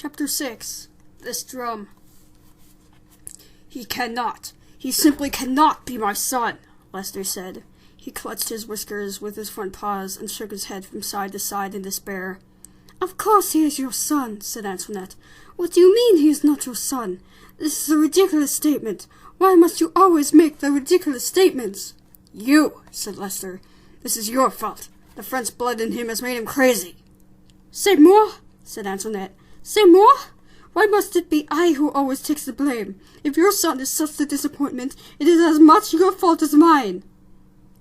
Chapter 6. This Drum. He simply cannot be my son, Lester said. He clutched his whiskers with his front paws and shook his head from side to side in despair. Of course he is your son, said Antoinette. What do you mean he is not your son? This is a ridiculous statement. Why must you always make the ridiculous statements? You, said Lester. This is your fault. The French blood in him has made him crazy. Say more, said Antoinette. Say more? Why must it be I who always takes the blame? If your son is such a disappointment, it is as much your fault as mine.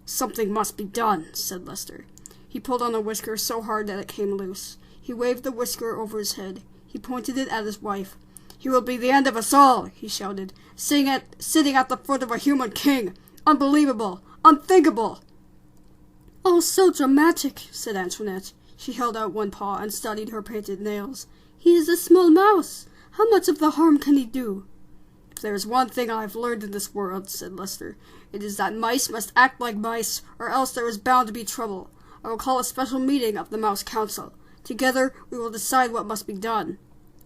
Something must be done, said Lester. He pulled on a whisker so hard that it came loose. He waved the whisker over his head. He pointed it at his wife. He will be the end of us all, he shouted, sitting at the foot of a human king. Unbelievable! Unthinkable! Oh, so dramatic, said Antoinette. She held out one paw and studied her painted nails. He is a small mouse. How much of the harm can he do? If there is one thing I have learned in this world, said Lester, it is that mice must act like mice, or else there is bound to be trouble. I will call a special meeting of the Mouse Council. Together we will decide what must be done.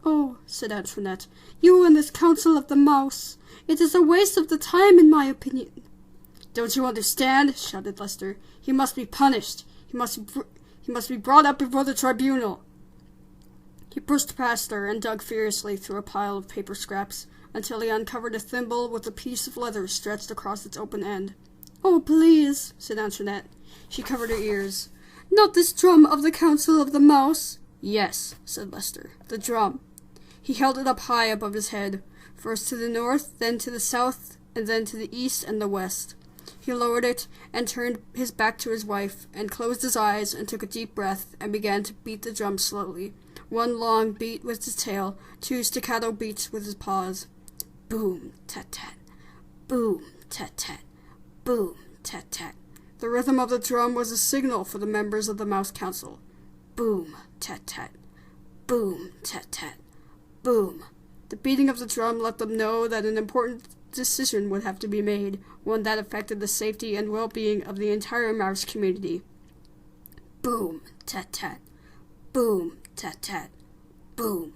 Oh, said Antoinette, you and this Council of the Mouse. It is a waste of the time, in my opinion. Don't you understand? Shouted Lester. He must be punished. He must be brought up before the tribunal. He pushed past her and dug furiously through a pile of paper scraps until he uncovered a thimble with a piece of leather stretched across its open end. Oh, please, said Antoinette. She covered her ears. Not this drum of the Council of the Mouse? Yes, said Lester, the drum. He held it up high above his head, first to the north, then to the south, and then to the east and the west. He lowered it and turned his back to his wife and closed his eyes and took a deep breath and began to beat the drum slowly. One long beat with his tail, two staccato beats with his paws. Boom, tat-tat, boom, tat-tat, boom, tat-tat. The rhythm of the drum was a signal for the members of the Mouse Council. Boom, tat-tat, boom, tat-tat, boom. The beating of the drum let them know that an important decision would have to be made, one that affected the safety and well-being of the entire mouse community. Boom, tat-tat, boom, tat-tat, boom.